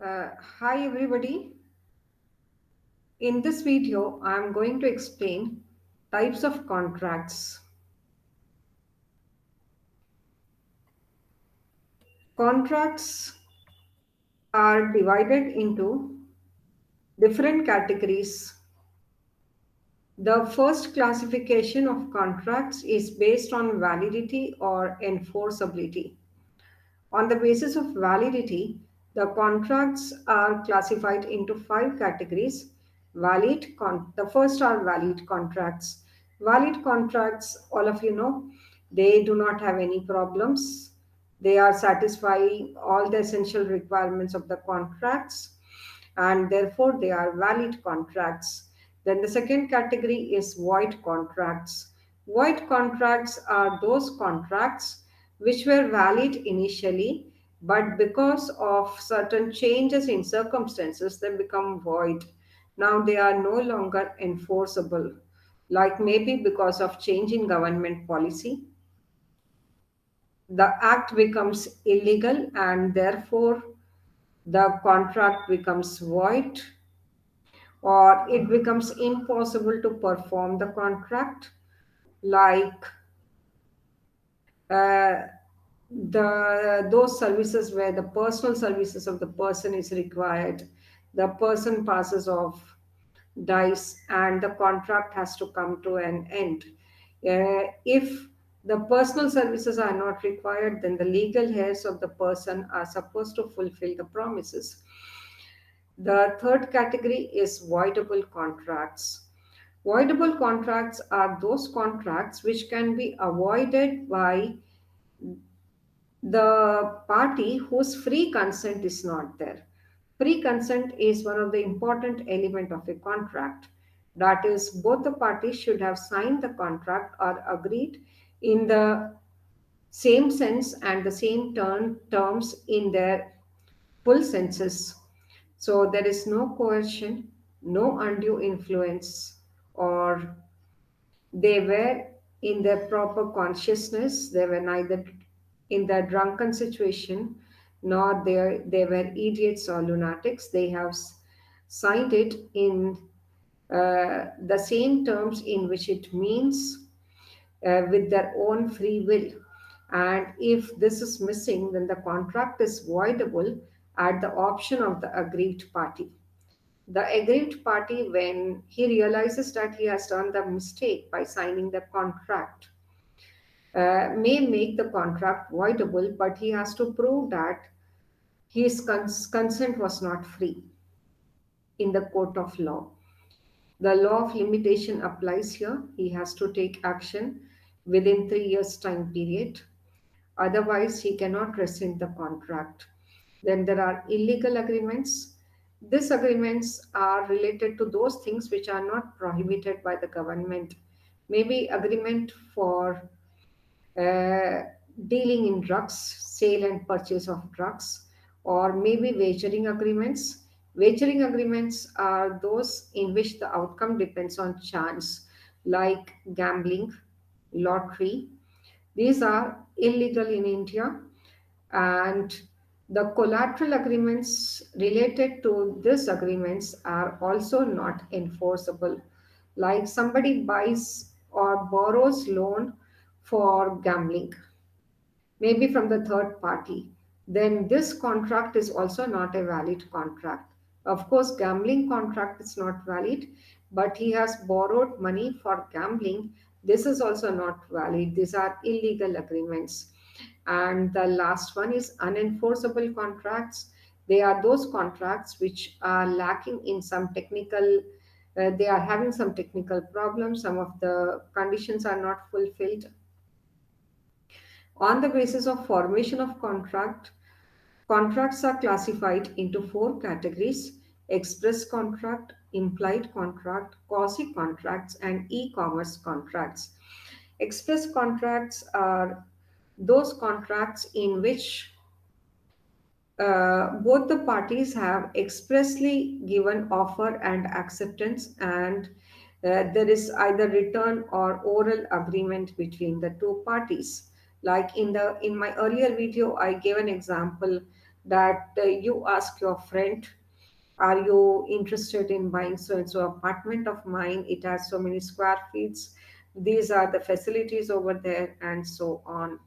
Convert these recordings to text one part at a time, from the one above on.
Hi everybody. In this video, I'm going to explain types of contracts. Contracts are divided into different categories. The first classification of contracts is based on validity or enforceability. On the basis of validity, the contracts are classified into five categories. The first are valid contracts. Valid contracts, all of you know, they do not have any problems. They are satisfying all the essential requirements of the contracts, and therefore they are valid contracts. Then the second category is void contracts. Void contracts are those contracts which were valid initially, but because of certain changes in circumstances, they become void. Now they are no longer enforceable, like maybe because of change in government policy. The act becomes illegal and therefore the contract becomes void, or it becomes impossible to perform the contract, like uh, the those services where the personal services of the person is required, the person passes off, dies, and the contract has to come to an end. If the personal services are not required, then the legal heirs of the person are supposed to fulfill the promises. The third category is voidable contracts. Voidable contracts are those contracts which can be avoided by the party whose free consent is not there. Free consent is one of the important element of a contract. That is, both the parties should have signed the contract or agreed in the same sense and the same terms in their full senses. So there is no coercion, no undue influence, or they were in their proper consciousness. They were neither in the drunken situation nor they were idiots or lunatics. They have signed it in the same terms in which it means, with their own free will. And if this is missing, then the contract is voidable at the option of the aggrieved party. The aggrieved party, when he realizes that he has done the mistake by signing the contract, may make the contract voidable, but he has to prove that his consent was not free in the court of law. The law of limitation applies here. He has to take action within 3 years' time period. Otherwise, he cannot rescind the contract. Then there are illegal agreements. These agreements are related to those things which are not prohibited by the government. Maybe agreement for uh, dealing in drugs, sale and purchase of drugs, or maybe wagering agreements. Wagering agreements are those in which the outcome depends on chance, like gambling, lottery. These are illegal in India, and the collateral agreements related to these agreements are also not enforceable. Like somebody buys or borrows loan for gambling, maybe from the third party, then this contract is also not a valid contract. Of course, gambling contract is not valid, but he has borrowed money for gambling. This is also not valid. These are illegal agreements. And the last one is unenforceable contracts. They are those contracts which are lacking in some technical, they are having some technical problems. Some of the conditions are not fulfilled. On the basis of formation of contract, contracts are classified into four categories: express contract, implied contract, quasi contracts, and e commerce contracts. Express contracts are those contracts in which both the parties have expressly given offer and acceptance, and there is either written or oral agreement between the two parties. Like in my earlier video, I gave an example that you ask your friend, are you interested in buying so and so apartment of mine? It has so many square feet. These are the facilities over there, and so on.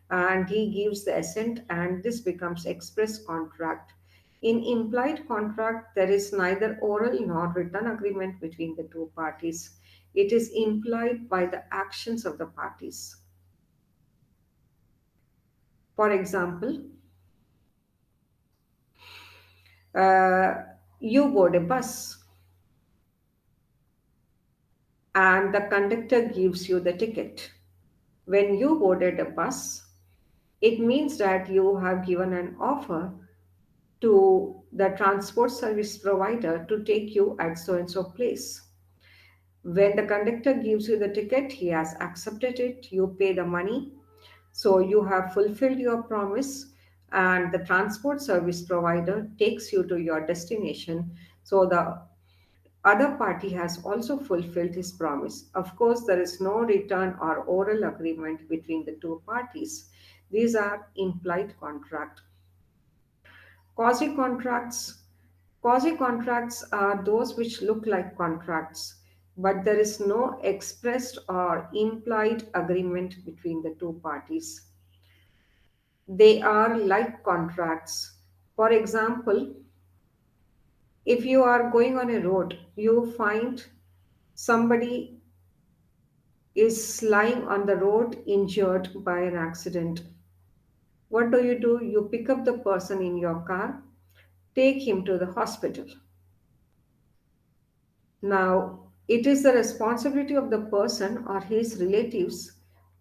And he gives the assent, and this becomes express contract. In implied contract, there is neither oral nor written agreement between the two parties. It is implied by the actions of the parties. For example, uh, you board a bus and the conductor gives you the ticket. When you boarded a bus, it means that you have given an offer to the transport service provider to take you at so and so place. When the conductor gives you the ticket, he has accepted it, you pay the money. So you have fulfilled your promise, and the transport service provider takes you to your destination. So the other party has also fulfilled his promise. Of course, there is no written or oral agreement between the two parties. These are implied contract. Quasi contracts. Quasi contracts are those which look like contracts, but there is no expressed or implied agreement between the two parties. They are like contracts. For example, if you are going on a road, you find somebody is lying on the road injured by an accident. What do? You pick up the person in your car, take him to the hospital. Now, it is the responsibility of the person or his relatives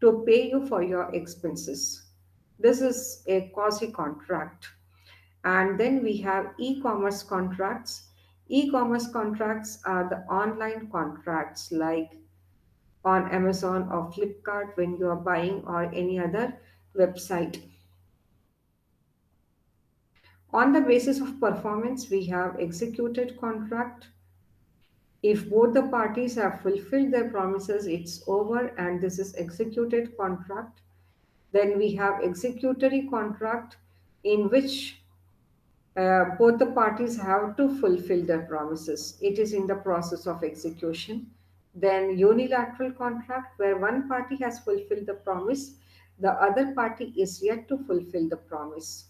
to pay you for your expenses. This is a quasi contract. And then we have e commerce contracts. E commerce contracts are the online contracts like on Amazon or Flipkart when you are buying or any other website. On the basis of performance, we have executed contract. If both the parties have fulfilled their promises, it's over and this is executed contract. Then we have executory contract in which both the parties have to fulfill their promises. It is in the process of execution. Then unilateral contract where one party has fulfilled the promise, the other party is yet to fulfill the promise.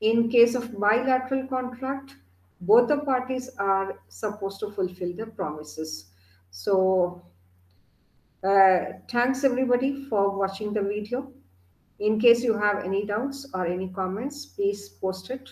In case of bilateral contract, both the parties are supposed to fulfill their promises. So, thanks everybody for watching the video. In case you have any doubts or any comments, please post it.